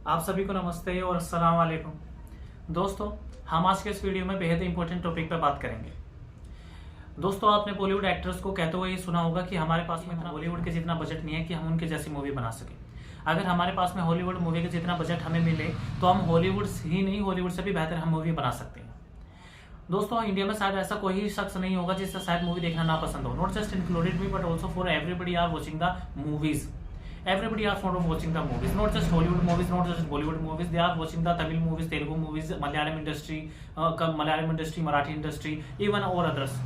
आप सभी को नमस्ते और अस्सलाम वालेकुम। दोस्तों, हम आज के इस वीडियो में बेहद इंपॉर्टेंट टॉपिक पर बात करेंगे। दोस्तों, आपने बॉलीवुड एक्टर्स को कहते हुए ये सुना होगा कि हमारे पास में इतना बॉलीवुड के जितना बजट नहीं है कि हम उनके जैसी मूवी बना सकें। अगर हमारे पास में हॉलीवुड मूवी के जितना बजट हमें मिले तो हम हॉलीवुड ही नहीं, हॉलीवुड से भी बेहतर हम मूवी बना सकते हैं। दोस्तों, इंडिया में शायद ऐसा कोई शख्स नहीं होगा जिससे शायद मूवी देखना ना पसंद हो। Not just included me but also for everybody are watching the movies. Everybody are fond of watching the movies, not just Hollywood movies, not just Bollywood movies. They are watching the Tamil movies, Telugu movies, Malayalam industry, Marathi industry, even और others.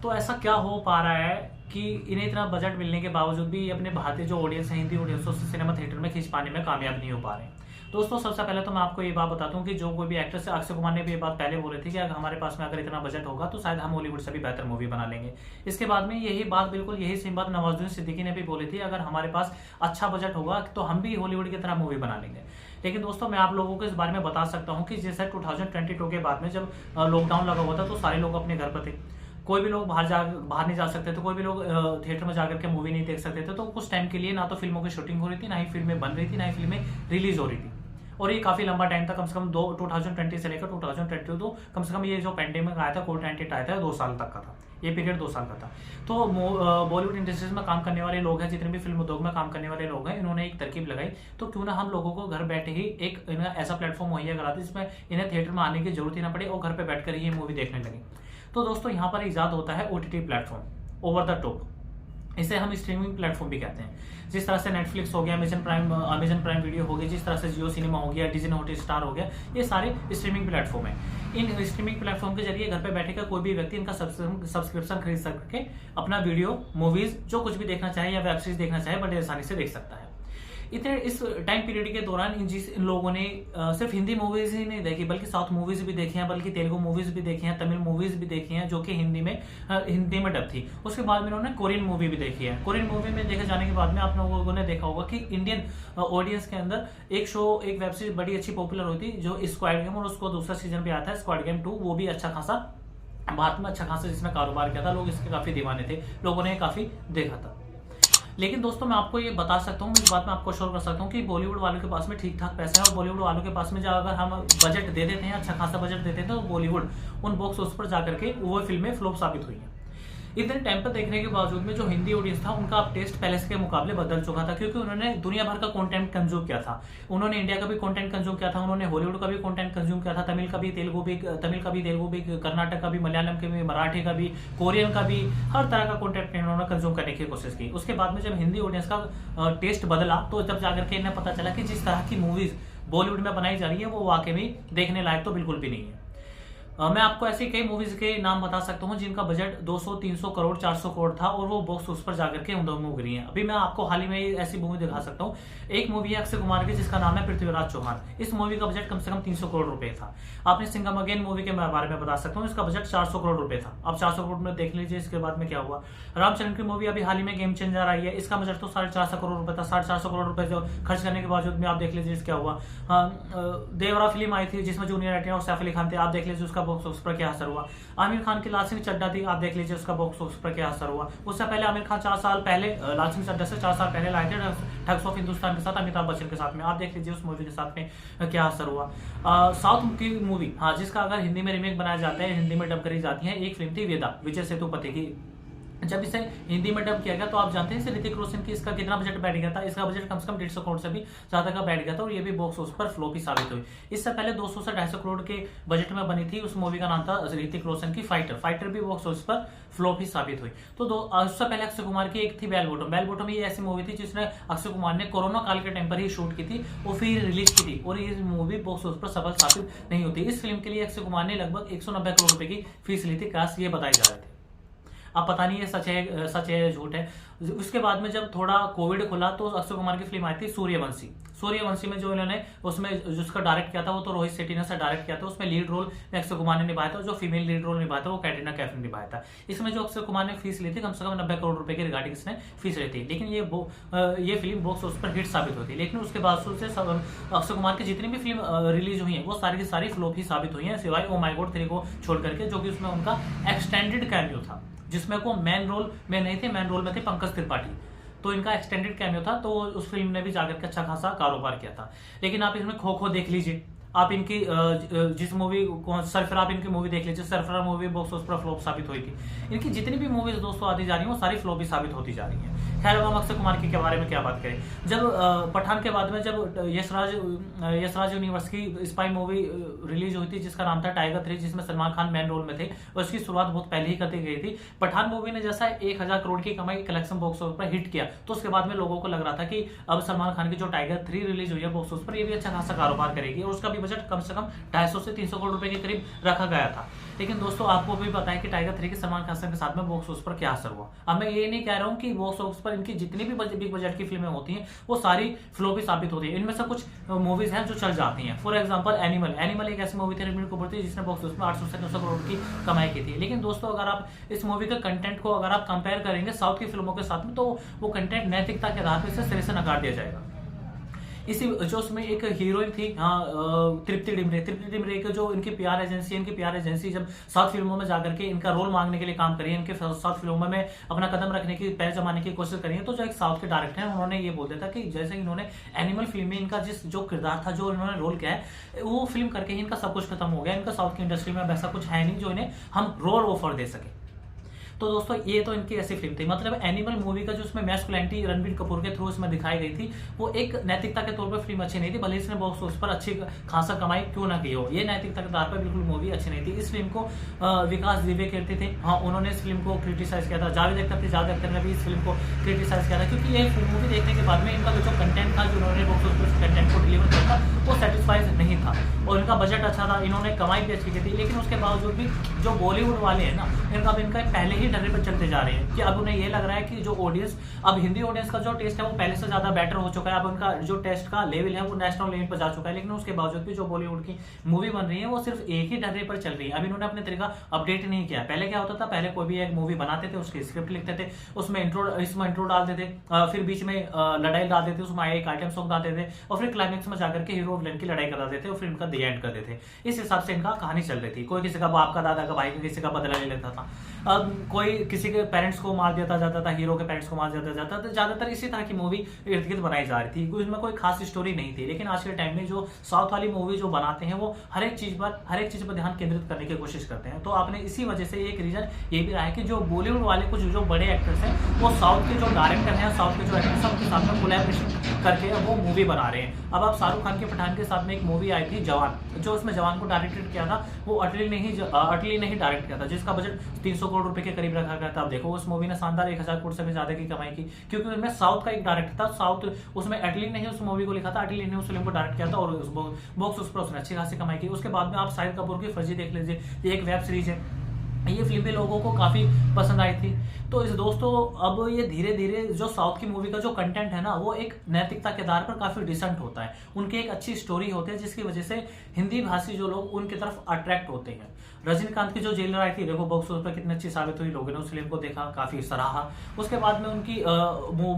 तो ऐसा क्या हो पा रहा है कि इन्हें इतना बजट मिलने के बावजूद भी अपने भारतीय जो ऑडियंस है, हिंदी ऑडियंस, उससे सिनेमा थिएटर में खींच पाने में कामयाब नहीं हो पा रहे हैं। दोस्तों, सबसे पहले तो मैं आपको ये बात बताता हूँ कि जो कोई भी एक्टर से, अक्षय कुमार ने भी ये बात पहले बोली थी कि अगर हमारे पास में अगर इतना बजट होगा तो शायद हम हॉलीवुड से भी बेहतर मूवी बना लेंगे। इसके बाद में यही सेम बात नवाजुद्दीन सिद्दीकी ने भी बोली थी, अगर हमारे पास अच्छा बजट होगा तो हम भी हॉलीवुड की तरह मूवी बना लेंगे। लेकिन दोस्तों, मैं आप लोगों को इस बारे में बता सकता हूँ कि जैसे 2022 के बाद में जब लॉकडाउन लगा हुआ था तो सारे लोग अपने घर पर थे। कोई भी लोग बाहर नहीं जा सकते थे, कोई भी लोग थिएटर में जाकर के मूवी नहीं देख सकते थे। तो कुछ टाइम के लिए ना तो फिल्मों की शूटिंग हो रही थी, ना ही फिल्में बन रही थी, ना ही फिल्में रिलीज हो रही थी। और ये काफी लंबा टाइम था, कम से कम 2020 से लेकर 2022, कम से कम ये जो पेंडेमिक आया था, कोविड-19 आया था, 2 साल तक का था। ये पीरियड 2 साल का था। तो बॉलीवुड इंडस्ट्रीज में काम करने वाले लोग हैं, जितने भी फिल्म उद्योग में काम करने वाले लोग हैं, इन्होंने एक तरकीब लगाई, तो क्यों ना हम लोगों को घर बैठे ही एक ऐसा प्लेटफॉर्म मुहैया करा दे जिसमें इन्हें थिएटर में आने की जरूरत ही ना पड़े और घर पे बैठकर ही ये मूवी देखने लगे। तो दोस्तों, यहाँ पर इजाद होता है OTT platform, over the top. इसे हम स्ट्रीमिंग प्लेटफॉर्म भी कहते हैं। जिस तरह से नेटफ्लिक्स हो गया, अमेजन प्राइम वीडियो हो गया, जिस तरह से जियो सिनेमा हो गया, डिज्नी हॉटस्टार हो गया, ये सारे स्ट्रीमिंग प्लेटफॉर्म है। इन स्ट्रीमिंग प्लेटफॉर्म के जरिए घर पे बैठे कोई भी व्यक्ति इनका सब्सक्रिप्शन खरीद करके अपना वीडियो, मूवीज, जो कुछ भी देखना चाहे या वेब सीरीज देखना चाहे बड़े आसानी से देख सकता है। इस टाइम पीरियड के दौरान इन लोगों ने सिर्फ हिंदी मूवीज ही नहीं देखी, बल्कि साउथ मूवीज भी देखी हैं, बल्कि तेलुगु मूवीज भी देखी हैं, तमिल मूवीज भी देखी हैं, जो कि हिंदी में डब थी। उसके बाद में उन्होंने कोरियन मूवी भी देखी है। कोरियन मूवी में देखे जाने के बाद में आप लोगों ने देखा होगा कि इंडियन ऑडियंस के अंदर एक वेब सीरीज बड़ी अच्छी पॉपुलर हुई थी, जो स्क्वाड गेम, और उसको दूसरा सीजन भी आया था, स्क्वाड गेम 2। वो भी अच्छा खासा भारत में जिसमें कारोबार किया था, लोग इसके काफी दीवाने थे, लोगों ने काफी देखा था। लेकिन दोस्तों, मैं आपको ये बता सकता हूँ, इस बात में आपको श्योर कर सकता हूँ कि बॉलीवुड वालों के पास में ठीक ठाक पैसा है, और बॉलीवुड वालों के पास में जब अगर हम बजट दे देते हैं, अच्छा खासा बजट देते हैं, तो बॉलीवुड उन बॉक्स ऑफिस पर जाकर के वो फिल्में फ्लॉप साबित हुई हैं। इतने टाइम पर देखने के बावजूद में जो हिंदी ऑडियंस था, उनका अब टेस्ट पहले के मुकाबले बदल चुका था, क्योंकि उन्होंने दुनिया भर का कंटेंट कंज्यूम किया था। उन्होंने इंडिया का भी कंटेंट कंज्यूम किया था, उन्होंने हॉलीवुड का भी कंटेंट कंज्यूम किया था, तमिल का भी, तेलुगु भी, कर्नाटक का भी, मलयालम का भी, मराठी का भी, कोरियन का भी, हर तरह का कंटेंट इन्होंने कंज्यूम करने की कोशिश की। उसके बाद में जब हिंदी ऑडियंस का टेस्ट बदला, तो जब जाकर के इन्हें पता चला कि जिस तरह की मूवीज बॉलीवुड में बनाई जा रही है, वो वाकई में देखने लायक तो बिल्कुल भी नहीं है। मैं आपको ऐसी कई मूवीज के नाम बता सकता हूं जिनका बजट 200, 300 करोड़, 400 करोड़ था, और वो बॉक्स उस पर जाकर के उधम उग रही है। अभी मैं आपको हाल ही में ऐसी मूवी दिखा सकता हूं। एक मूवी है अक्षय कुमार की, जिसका नाम है पृथ्वीराज चौहान। इस मूवी का बजट कम से कम 300 करोड़ रुपए था। आपने सिंघम अगेन मूवी के बारे में बता सकता हूँ, इसका बजट 400 करोड़ रुपए था। अब 400 करोड़ में देख लीजिए इसके बाद में क्या हुआ। रामचरण की मूवी अभी हाल ही में गेम चेंजर आई है, इसका बजट तो 450 करोड़ रुपए था। 450 करोड़ रुपए जो खर्च करने के बावजूद में आप देख लीजिए क्या हुआ। देवरा फिल्म आई थी जिसमें जूनियर एंटिना और सैफ अली खान थे, आप देख लीजिए उसका बॉक्स ऑफिस पर क्या असर हुआ। आमिर खान की लाल सिंह चड्ढा थी, आप देख लीजिए उसका बॉक्स ऑफिस पर क्या असर हुआ। उससे पहले आमिर खान 4 साल पहले लाल सिंह चड्ढा से 4 साल पहले लाए थे ठग्स ऑफ हिंदुस्तान के साथ, अमिताभ बच्चन के साथ में, आप देख लीजिए उस मूवी के साथ में क्या असर हुआ। साउथ की मूवी, हाँ, जिसका अगर हिंदी में रीमेक बनाया जाता है, हिंदी में डब करी जाती है, एक फिल्म थी वेदा, विजय सेतुपति की। जब इसे हिंदी में डब किया गया तो आप जानते हैं ऋतिक रोशन की इसका कितना बजट बैठ गया था। इसका बजट कम से कम 150 करोड़ से भी ज्यादा का बैठ गया था, और ये भी बॉक्स ऑफिस पर फ्लॉप ही साबित हुई। इससे पहले 200 से 250 करोड़ के बजट में बनी थी, उस मूवी का नाम था ऋतिक रोशन की फाइटर भी बॉक्स ऑफिस पर फ्लॉप ही साबित हुई। तो उससे पहले अक्षय कुमार की एक थी बेल बॉटम। ये ऐसी मूवी थी जिसने अक्षय कुमार ने कोरोना काल के टाइम पर ही शूट की थी और फिर रिलीज की थी, और ये मूवी बॉक्स ऑफिस पर सफल साबित नहीं होती। इस फिल्म के लिए अक्षय कुमार ने लगभग 190 करोड़ रुपए की फीस ली थी, काश ये बताए जा रहे थे। अब पता नहीं ये सच है झूठ है। उसके बाद में जब थोड़ा कोविड खुला तो अक्षय कुमार की फिल्म आई थी सूर्यवंशी में जो इन्होंने उसमें जिसका डायरेक्ट किया था वो तो रोहित शेट्टी ने डायरेक्ट किया था। उसमें लीड रोल में अक्षय कुमार ने निभाया था, जो फीमेल लीड रोल निभाया था वो कैटरीना कैफ ने निभाया था। इसमें जो अक्षय कुमार ने फीस ली थी कम से कम 90 करोड़ रुपए के रिगार्डिंग इसने फीस ली थी। लेकिन ये फिल्म बॉक्स ऑफिस पर हिट साबित होती है। लेकिन उसके बावजूद से अक्षय कुमार की जितनी भी फिल्म रिलीज हुई है वो सारी की सारी फ्लॉप ही साबित हुई है, सिवाय ओ माय गॉड 3 को छोड़ करके, जो कि उसमें उनका एक्सटेंडेड कैमियो था, जिसमें को मेन रोल में नहीं थे, मेन रोल में थे पंकज त्रिपाठी। तो इनका एक्सटेंडेड कैमियो था, तो उस फिल्म ने भी जाकर के अच्छा खासा कारोबार किया था। लेकिन आप इसमें खो खो देख लीजिए, आप इनकी जिस मूवी सरफरा, आप इनकी मूवी देख लीजिए, सरफरा मूवी बॉक्स ऑफिस पर फ्लॉप साबित हुई थी। इनकी जितनी भी मूवीज दोस्तों आती जा रही हैं वो सारी फ्लॉप ही साबित होती जा रही हैं। खैर, अब हम अक्षय कुमार के बारे में क्या बात करें। जब पठान के बाद में जब यशराज यूनिवर्स की स्पाई मूवी रिलीज हुई थी जिसका नाम था टाइगर 3, जिसमें सलमान खान मेन रोल में थे, और उसकी शुरुआत बहुत पहले ही कर दी गई थी। पठान मूवी ने जैसा 1000 करोड़ की कमाई कलेक्शन बॉक्स ऑफिस पर हिट किया, तो उसके बाद में लोगों को लग रहा था कि अब सलमान खान की जो टाइगर 3 रिलीज हुई है बॉक्स ऑफिस पर, ये भी अच्छा खासा कारोबार करेगी, और उसका भी बजट कम से कम 250 से 300 करोड़ रुपए के करीब रखा गया था। लेकिन दोस्तों आपको भी पता है कि टाइगर 3 के सलमान खान के साथ में बॉक्स ऑफिस पर क्या असर हुआ। अब मैं ये नहीं कह रहा हूं कि बॉक्स ऑफिस पर इनकी जितनी भी बिग बजट की फिल्में होती हैं वो सारी फ्लॉप ही साबित होती है। इनमें से कुछ मूवीज हैं जो चल जाती हैं। फॉर एग्जांपल एनिमल एक ऐसी मूवी थी रणबीर कपूर थी जिसने बॉक्स ऑफिस में 800 से 900 करोड़ की कमाई की थी। लेकिन दोस्तों अगर आप इस मूवी के कंटेंट को अगर आप कंपेयर करेंगे साउथ की फिल्मों के साथ में, तो वो कंटेंट नैतिकता के आधार पर इसे सिरे से नकार दिया जाएगा। इसी जो उसमें एक हीरोइन थी, तृप्ति डिमरे के जो इनकी पीआर एजेंसी जब साउथ फिल्मों में जाकर के इनका रोल मांगने के लिए काम करी है, इनके साउथ फिल्मों में अपना कदम रखने की, पैर जमाने की कोशिश करी है, तो जो एक साउथ के डायरेक्टर हैं उन्होंने ये बोल दिया था कि जैसे इन्होंने एनिमल फिल्म में इनका जो किरदार था, जो इन्होंने रोल किया है, वो फिल्म करके ही इनका सब कुछ खत्म हो गया। इनका साउथ की इंडस्ट्री में वैसा कुछ है नहीं जो इन्हें हम रोल ऑफर दे सके। तो दोस्तों ये तो इनकी ऐसी फिल्म थी। मतलब एनिमल मूवी का जो उसमें मैस्कुलिनिटी रणबीर कपूर के थ्रू इसमें दिखाई गई थी, वो एक नैतिकता के तौर पर फिल्म अच्छी नहीं थी, भले इसने बॉक्स ऑफिस पर अच्छी खासा कमाई क्यों ना की हो, ये नैतिकता के आधार पर बिल्कुल मूवी अच्छी नहीं थी। इस फिल्म को विकास दिव्य कहते थे, उन्होंने इस फिल्म को क्रिटिसाइज किया था। जावेद अख्तर ने भी इस फिल्म को क्रिटिसाइज किया था, क्योंकि ये मूवी देखने के बाद में इनका जो कंटेंट था, जो उन्होंने बॉक्स ऑफिस कंटेंट को डिलीवर किया था, वो सेटिस्फाइड नहीं था, और इनका बजट अच्छा था, इन्होंने कमाई भी अच्छी की थी। लेकिन उसके बावजूद भी जो बॉलीवुड वाले हैं ना, इनका पहले ही ढर्रे पर चलते जा रहे हैं कि अब उन्हें ये लग रहा है कि जो ऑडियंस, अब हिंदी ऑडियंस का जो टेस्ट है वो पहले से ज्यादा बेटर हो चुका है। अब उनका जो टेस्ट का लेवल है वो नेशनल लेवल पर जा चुका है। लेकिन उसके बावजूद भी जो बॉलीवुड की मूवी बन रही है वो सिर्फ एक ही ढर्रे पर चल रही है। अब इन्होंने अपने तरीका अपडेट नहीं किया। पहले क्या होता था, पहले कोई भी एक मूवी बनाते थे, उसकी स्क्रिप्ट लिखते थे, उसमें इंट्रो डालते थे, फिर बीच में लड़ाई डाल देते, उसमें एक आइटम सॉन्ग डालते थे, और फिर क्लाइमेक्स में जाकर के हीरो विलेन की लड़ाई करा देते और फिर इनका द एंड कर देते। इस हिसाब से इनका कहानी चल रही थी। कोई किसी का बाप का, दादा का भाई का, किसी का बदला ले लेता था, कोई किसी के पेरेंट्स को मार देता जाता था, हीरो के पेरेंट्स को मार देता जाता था। ज्यादातर इसी तरह की मूवी इर्द गिर्द बनाई जा रही थी, इसमें कोई खास स्टोरी नहीं थी। लेकिन आज के टाइम में जो साउथ वाली मूवी जो बनाते हैं वो हर एक चीज पर ध्यान केंद्रित करने की कोशिश करते हैं। तो आपने इसी वजह से एक रीजन ये भी रहा है कि जो बॉलीवुड वाले कुछ जो बड़े एक्टर्स हैं वो साउथ के जो डायरेक्टर हैं, साउथ के जो एक्टर्स हैं उनके साथ में कोलैबोरेशन करके वो मूवी बना रहे हैं। अब आप शाहरुख खान के पठान के साथ में एक मूवी आई थी जवान, जो उसमें जवान को डायरेक्टेड किया था वो अटली ने ही डायरेक्ट किया था, जिसका बजट 300 करोड़ रुपए के करीब रखा गया था। अब देखो उस मूवी ने शानदार 1000 करोड़ से भी ज्यादा की कमाई की, क्योंकि उसमें साउथ का एक डायरेक्टर था, साउथ उसमें अटली ने ही उस मूवी को लिखा था, अटली ने उस फिल्म को डायरेक्ट किया था, और बॉक्स उस पर उसने अच्छी खासी कमाई की। उसके बाद में आप शाहिद कपूर की फर्जी देख लीजिए, ये एक वेब सीरीज है, ये फिल्म भी लोगों को काफी पसंद आई थी। तो इस दोस्तों अब ये धीरे धीरे जो साउथ की मूवी का जो कंटेंट है ना वो एक नैतिकता के आधार पर काफी डिसेंट होता है, उनकी एक अच्छी स्टोरी होती है, जिसकी वजह से हिंदी भाषी जो लोग उनकी तरफ अट्रैक्ट होते हैं। रजनीकांत की जो जेलर आई थी, देखो बॉक्स ऑफिस पर कितनी अच्छी साबित हुई, लोगों ने उस फिल्म को देखा, काफी सराहा। उसके बाद में उनकी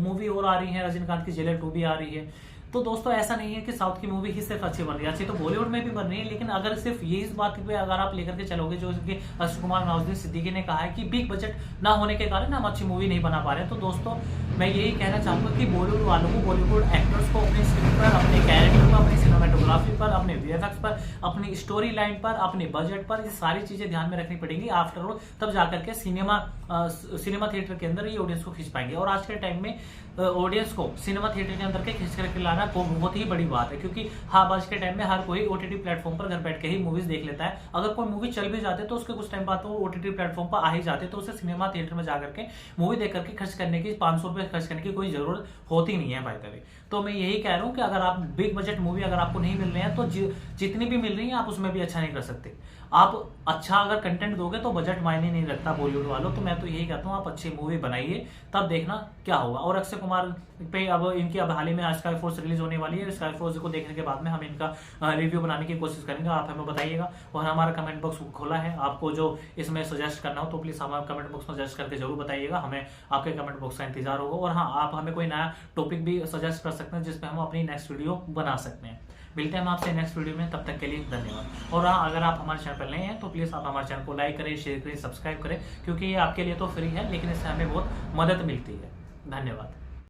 मूवी और आ रही है, रजनीकांत की जेलर 2 भी आ रही है। तो दोस्तों ऐसा नहीं है कि साउथ की मूवी ही सिर्फ अच्छी बन रही है, अच्छी तो बॉलीवुड में भी बन रही है। लेकिन अगर सिर्फ ये इस बात पे अगर आप लेकर के चलोगे, जो कि अक्षय कुमार, नवाजुद्दीन सिद्दीकी ने कहा है कि बिग बजट ना होने के कारण हम अच्छी मूवी नहीं बना पा रहे हैं, तो दोस्तों मैं यही कहना चाहूंगा कि बॉलीवुड वालों को, बॉलीवुड एक्टर्स को अपने स्क्रिप्ट पर, अपने कैरेक्टर पर, अपनी सिनेमेटोग्राफी पर, अपने वीएफएक्स पर, अपनी स्टोरी लाइन पर, अपने बजट पर, ये सारी चीजें ध्यान में रखनी पड़ेंगी। आफ्टर ऑल तब जाकर के सिनेमा थिएटर के अंदर ये ऑडियंस को खींच पाएंगे। और आज के टाइम में ऑडियंस को सिनेमा थिएटर के अंदर के खींच करके लाना बहुत ही बड़ी बात है, क्योंकि आज के टाइम में हर कोई ओटीटी प्लेटफॉर्म पर घर बैठ के ही मूवीज देख लेता है। अगर कोई मूवी चल भी जाते तो उसके कुछ टाइम बाद वो ओटीटी प्लेटफॉर्म पर आ ही जाते, तो उसे सिनेमा थिएटर में जाकर के मूवी देख करके खर्च करने की 500 रुपए खर्च करने की कोई जरूरत होती नहीं है भाई तभी। तो मैं यही कह रहा हूँ कि अगर आप बिग बजट मूवी अगर आपको नहीं मिल रही है, तो जितनी भी मिल रही है आप उसमें भी अच्छा नहीं कर सकते। आप अच्छा अगर कंटेंट दोगे तो बजट मायने नहीं रखता बॉलीवुड वालों। तो मैं तो यही कहता हूँ आप अच्छी मूवी बनाइए, तब देखना क्या होगा। और अक्षय कुमार पे अब इनकी अब हाल ही में स्काई फोर्स रिलीज होने वाली है, स्काई फोर्स को देखने के बाद में हम इनका रिव्यू बनाने की कोशिश करेंगे, आप हमें बताइएगा। और हमारा कमेंट बॉक्स खुला है, आपको जो इसमें सजेस्ट करना हो तो प्लीज हमारे कमेंट बॉक्स में सजेस्ट करके जरूर बताइएगा, हमें आपके कमेंट बॉक्स का इंतजार होगा। और हाँ, आप हमें कोई नया टॉपिक भी सजेस्ट कर सकते हैं जिसपे हम अपनी नेक्स्ट वीडियो बना सकते हैं। मिलते हैं हम आपसे नेक्स्ट वीडियो में, तब तक के लिए धन्यवाद। और हाँ, अगर आप हमारे चैनल पर नए हैं तो प्लीज़ आप हमारे चैनल को लाइक करें, शेयर करें, सब्सक्राइब करें, क्योंकि ये आपके लिए तो फ्री है लेकिन इससे हमें बहुत मदद मिलती है। धन्यवाद।